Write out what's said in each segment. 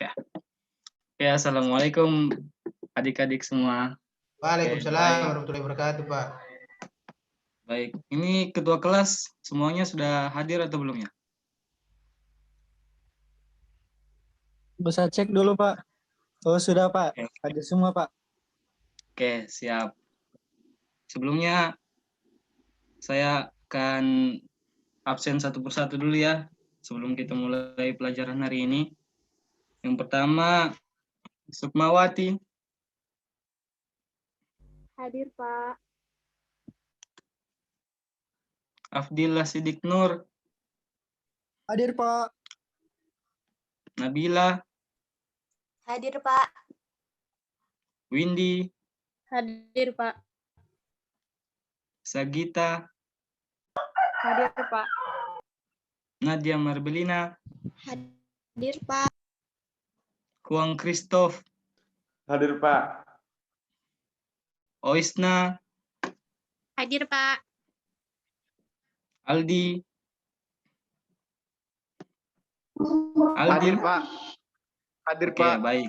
Oke. Oke, assalamualaikum adik-adik semua. Waalaikumsalam warahmatullahi wabarakatuh, Pak. Baik, ini ketua kelas semuanya sudah hadir atau belum ya? Bisa cek dulu, Pak. Oh, sudah, Pak. Oke. Hadir semua, Pak. Oke, siap. Sebelumnya saya akan absen satu persatu dulu ya sebelum kita mulai pelajaran hari ini. Yang pertama, Sukmawati. Hadir, Pak. Afdillah Sidik Nur. Hadir, Pak. Nabila. Hadir, Pak. Windy. Hadir, Pak. Sagita. Hadir, Pak. Nadia Marbelina. Hadir, Pak. Huang Christoph. Hadir, Pak. Oisna. Hadir, Pak. Aldi. Hadir, Pak. Hadir, Oke, Pak. baik.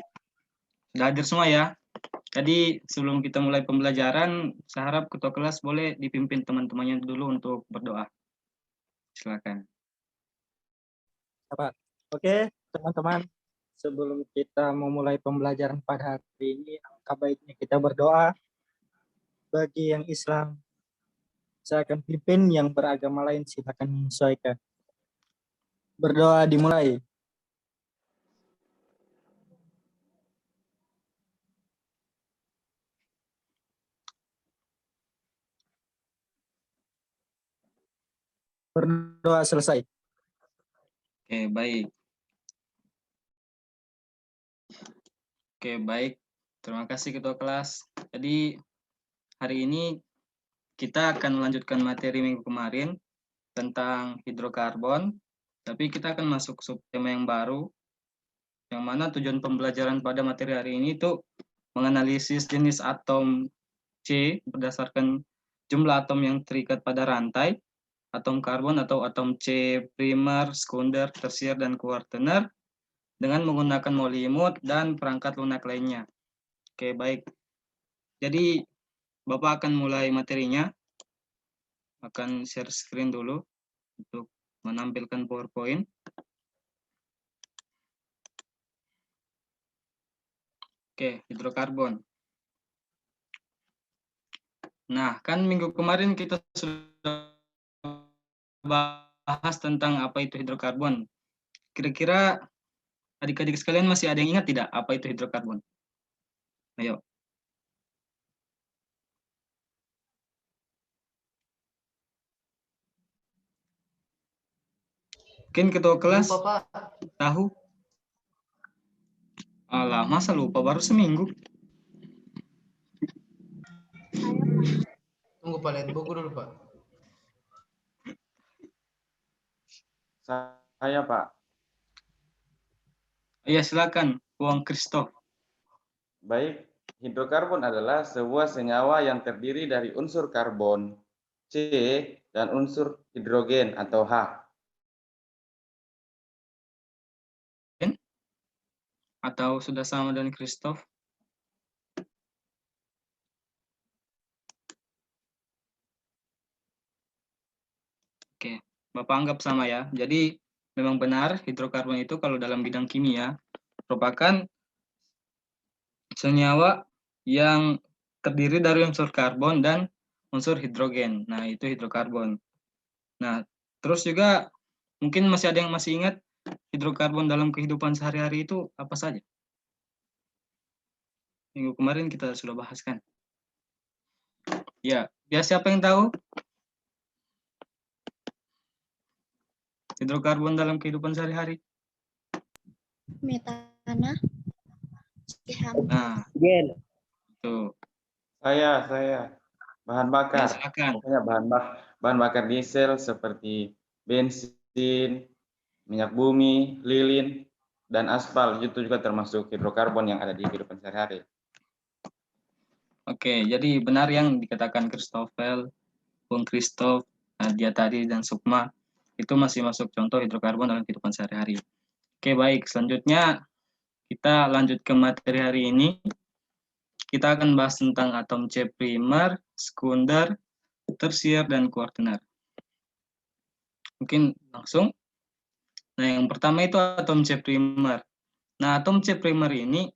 Sudah hadir semua ya. Jadi sebelum kita mulai pembelajaran, saya harap ketua kelas boleh dipimpin teman-temannya dulu untuk berdoa. Silakan. Pak. Oke, teman-teman. Sebelum kita memulai pembelajaran pada hari ini, alangkah baiknya kita berdoa. Bagi yang Islam, saya akan pimpin, yang beragama lain silakan menyesuaikan. Berdoa dimulai. Berdoa selesai. Oke, baik. Oke, baik. Terima kasih ketua kelas. Jadi hari ini kita akan melanjutkan materi minggu kemarin tentang hidrokarbon, tapi kita akan masuk subtema yang baru, yang mana tujuan pembelajaran pada materi hari ini itu menganalisis jenis atom C berdasarkan jumlah atom yang terikat pada rantai, atom karbon atau atom C primer, sekunder, tersier, dan kuartener dengan menggunakan molimut dan perangkat lunak lainnya. Oke, baik. Jadi Bapak akan mulai materinya. Akan share screen dulu untuk menampilkan PowerPoint. Oke, hidrokarbon. Nah, kan minggu kemarin kita sudah bahas tentang apa itu hidrokarbon. Kira-kira adik-adik sekalian masih ada yang ingat tidak apa itu hidrokarbon? Ayo. Mungkin ketua kelas Lupa, Pak. tahu? Alah, masa lupa baru seminggu? Tunggu, Pak, lihat buku dulu, Pak. Saya, Pak. Iya, silakan, Huang Christoph. Baik, hidrokarbon adalah sebuah senyawa yang terdiri dari unsur karbon, C, dan unsur hidrogen atau H. Atau sudah sama dengan Christoph? Oke, Bapak anggap sama ya. Jadi memang benar hidrokarbon itu kalau dalam bidang kimia merupakan senyawa yang terdiri dari unsur karbon dan unsur hidrogen. Nah, itu hidrokarbon. Nah, terus juga mungkin masih ada yang masih ingat hidrokarbon dalam kehidupan sehari-hari itu apa saja? Minggu kemarin kita sudah bahas kan? Ya siapa yang tahu? Hidrokarbon dalam kehidupan sehari-hari? Metana. Nah, tuh. Saya. Bahan Ya, bakar. silakan. Pokoknya bahan bakar diesel seperti bensin, minyak bumi, lilin, dan aspal. Itu juga termasuk hidrokarbon yang ada di kehidupan sehari-hari. Oke, jadi benar yang dikatakan Christoffel, Bung Christoph, Nadia tadi, dan Sukma, itu masih masuk contoh hidrokarbon dalam kehidupan sehari-hari. Oke, baik. Selanjutnya kita lanjut ke materi hari ini. Kita akan bahas tentang atom C primer, sekunder, tersier, dan kuartener. Mungkin langsung. Nah, yang pertama itu atom C primer. Nah, atom C primer ini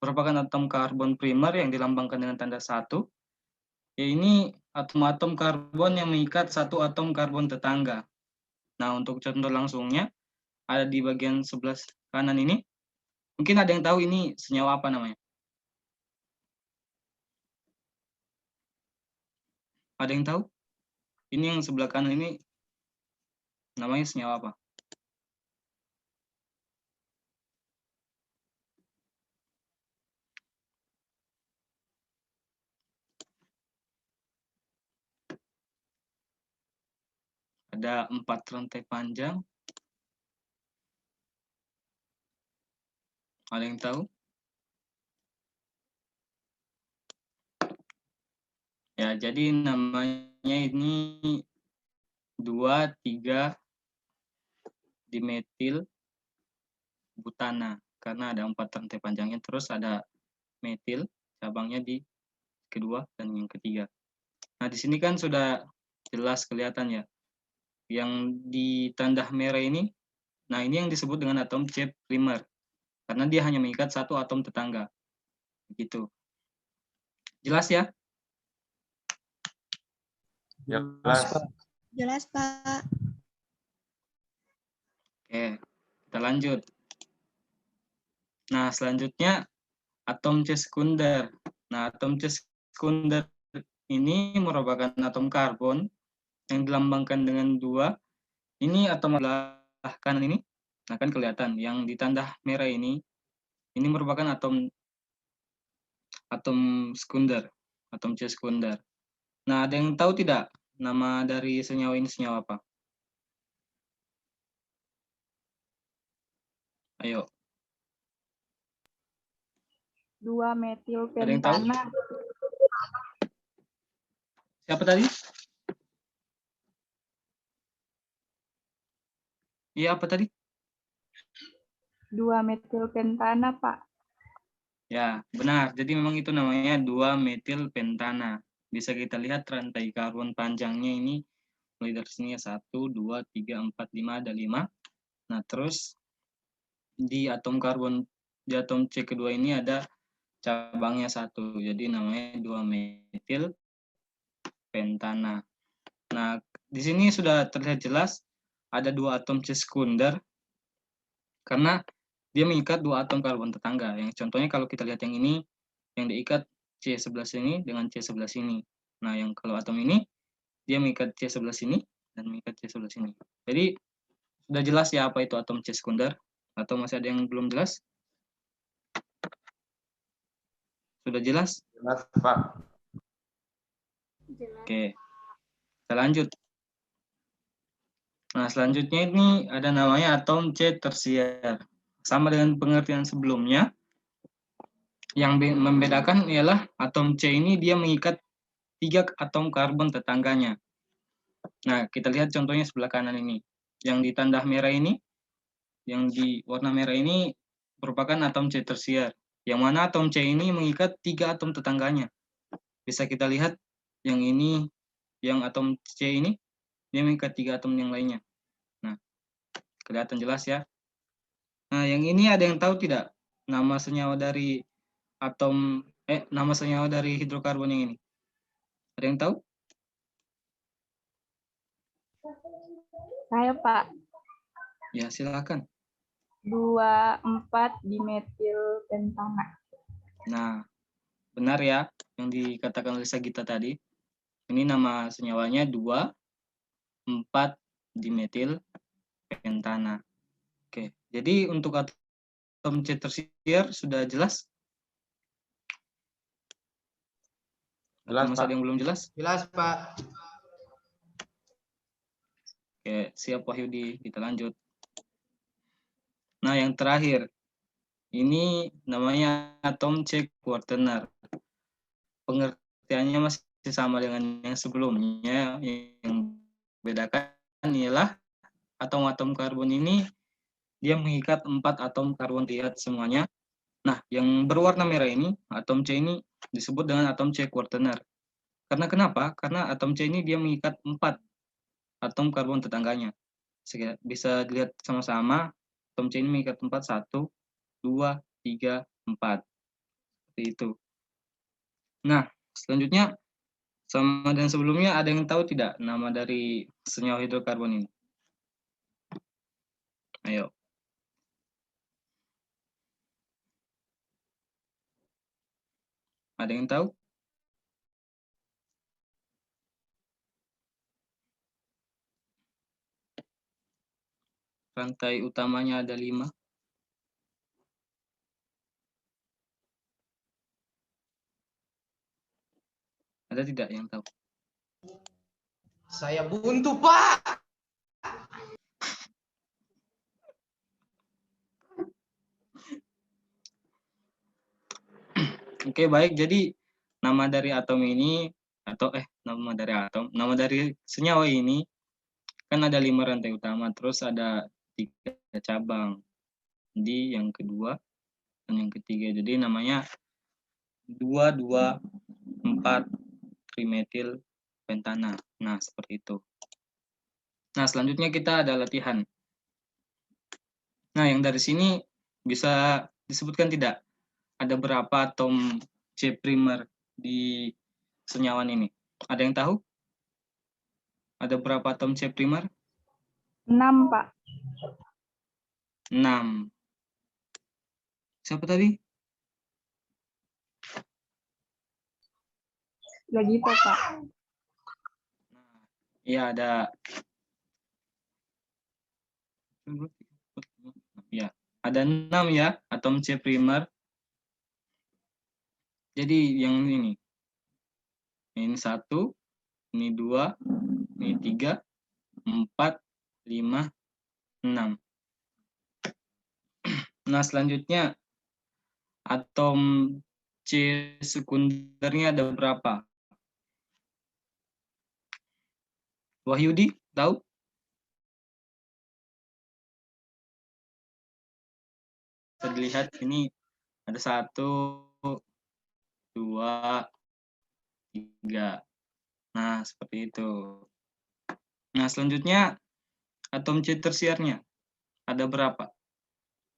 merupakan atom karbon primer yang dilambangkan dengan tanda 1. Ya, ini atom-atom karbon yang mengikat satu atom karbon tetangga. Nah, untuk contoh langsungnya, ada di bagian sebelah kanan ini. Mungkin ada yang tahu ini senyawa apa namanya? Ada yang tahu? Ini yang sebelah kanan ini namanya senyawa apa? Ada 4 rantai panjang. Ada yang tahu? Ya, jadi namanya ini 2,3 dimetil butana karena ada 4 rantai panjangnya, terus ada metil cabangnya di kedua dan yang ketiga. Nah, di sini kan sudah jelas kelihatan ya. Yang ditanda merah ini, nah ini yang disebut dengan atom C primer karena dia hanya mengikat satu atom tetangga. Begitu. Jelas ya? Jelas. Jelas, Pak. Oke, kita lanjut. Nah, selanjutnya atom C sekunder. Nah, atom C sekunder ini merupakan atom karbon yang dilambangkan dengan 2. Ini atom sebelah kanan ini. Nah, kan kelihatan yang ditanda merah ini merupakan atom sekunder, atom C sekunder. Nah, ada yang tahu tidak nama dari senyawa ini senyawa apa? Ayo. 2-metil Ada yang tahu? pentana. Siapa tadi? Iya, apa tadi? 2-metil pentana, Pak. Ya, benar. Jadi memang itu namanya 2-metil pentana. Bisa kita lihat rantai karbon panjangnya ini mulai dari sini ya 1, 2, 3, 4, 5, ada 5. Nah, terus di atom C kedua ini ada cabangnya 1. Jadi namanya 2-metil pentana. Nah, di sini sudah terlihat jelas ada 2 atom C sekunder karena dia mengikat 2 atom karbon tetangga. Yang contohnya kalau kita lihat yang ini, yang diikat C sebelah sini dengan C sebelah sini. Nah, yang kalau atom ini, dia mengikat C sebelah sini dan mengikat C sebelah sini. Jadi, sudah jelas ya apa itu atom C sekunder? Atau masih ada yang belum jelas? Sudah jelas? Jelas, Pak. Jelas. Oke, kita lanjut. Nah, selanjutnya ini ada namanya atom C tersier. Sama dengan pengertian sebelumnya, yang membedakan ialah atom C ini dia mengikat 3 atom karbon tetangganya. Nah, kita lihat contohnya sebelah kanan ini. Yang ditanda merah ini, yang di warna merah ini merupakan atom C tersier. Yang mana atom C ini mengikat 3 atom tetangganya. Bisa kita lihat yang ini, yang atom C ini, dia mengikat 3 atom yang lainnya. Nah, kelihatan jelas ya. Nah, yang ini ada yang tahu tidak nama senyawa dari nama senyawa dari hidrokarbon yang ini? Ada yang tahu? Saya, Pak. Ya, silakan. 2,4 dimetil pentana. Nah, benar ya yang dikatakan oleh Sagita tadi. Ini nama senyawanya 2,4 dimetil pentana. Oke, jadi untuk atom C tersier sudah jelas? Jelas, Atau masih Pak. ada yang belum jelas? Jelas, Pak. Oke, siap Wahyudi, kita lanjut. Nah, yang terakhir, ini namanya atom C kuartener. Pengertiannya masih sama dengan yang sebelumnya. Yang bedakan ialah atom-atom karbon ini dia mengikat 4 atom karbon lihat semuanya. Nah, yang berwarna merah ini, atom C ini disebut dengan atom C kuartener. Karena kenapa? Karena atom C ini dia mengikat 4 atom karbon tetangganya. Bisa dilihat sama-sama, atom C ini mengikat 4, 1, 2, 3, 4. Seperti itu. Nah, selanjutnya, sama dan sebelumnya ada yang tahu tidak nama dari senyawa hidrokarbon ini? Ayo. Ada yang tahu? Rantai utamanya ada 5. Ada tidak yang tahu? Saya buntu, Pak. Oke, baik. Jadi nama dari atom ini nama dari senyawa ini kan ada 5 rantai utama, terus ada 3 cabang di yang kedua dan yang ketiga. Jadi namanya 2,2,4 trimetil pentana. Nah, seperti itu. Nah, selanjutnya kita ada latihan. Nah, yang dari sini bisa disebutkan tidak? Ada berapa atom C primer di senyawa ini? Ada yang tahu? Ada berapa atom C primer? 6, Pak. 6. Siapa tadi? Lagi Pak. Iya, ada. Ya, ada 6 ya atom C primer. Jadi yang ini 1, ini 2, ini 3, 4, 5, 6. Nah, selanjutnya atom C sekundernya ada berapa? Wahyudi, tahu? Bisa dilihat ini ada 1, 2, 3. Nah, seperti itu. Nah, selanjutnya atom C tersiernya ada berapa?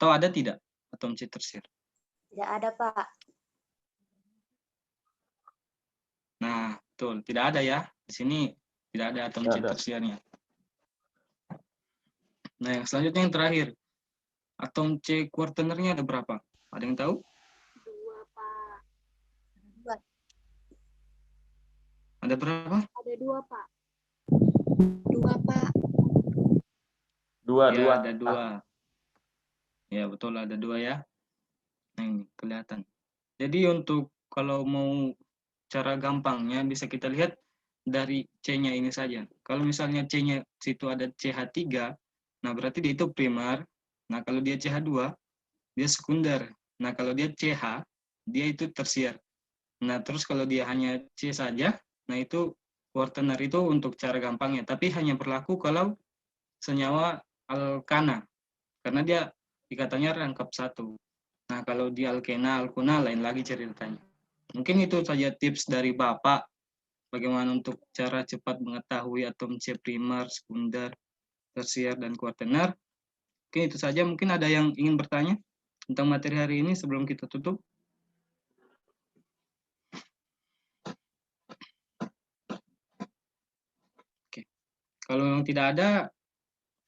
Atau ada tidak atom C tersier? Tidak ada, Pak. Nah, betul. Tidak ada ya. Di sini tidak ada atom C tersiernya. Nah, yang selanjutnya yang terakhir. Atom C kuartenernya ada berapa? Ada yang tahu? 2, Pak. Ada berapa? Ada 2, Pak. 2, Pak. 2. Ya, ada 2. Ya, betul ada 2 ya. Nah, ini kelihatan. Jadi untuk kalau mau cara gampangnya bisa kita lihat dari C-nya ini saja. Kalau misalnya C-nya situ ada CH3, nah berarti dia itu primer. Nah, kalau dia CH2, dia sekunder. Nah, kalau dia CH, dia itu tersier. Nah, terus kalau dia hanya C saja, nah itu kuartener itu untuk cara gampangnya. Tapi hanya berlaku kalau senyawa alkana, karena dia ikatannya rangkap 1. Nah, kalau di alkena, alkuna, lain lagi ceritanya. Mungkin itu saja tips dari Bapak, bagaimana untuk cara cepat mengetahui atom C primer, sekunder, tersier, dan kuartener. Mungkin itu saja. Mungkin ada yang ingin bertanya tentang materi hari ini sebelum kita tutup. Oke. Kalau memang tidak ada,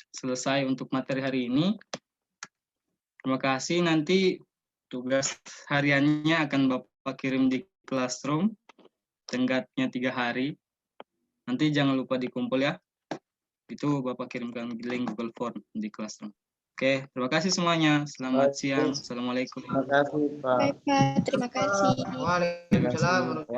selesai untuk materi hari ini. Terima kasih. Nanti tugas hariannya akan Bapak kirim di Classroom. Tenggatnya 3 hari. Nanti jangan lupa dikumpul ya. Itu Bapak kirimkan link Google Form di Classroom. Oke, terima kasih semuanya. Selamat siang. Assalamualaikum. Terima kasih, Pak. Baik, Pak. Terima kasih. Waalaikumsalam.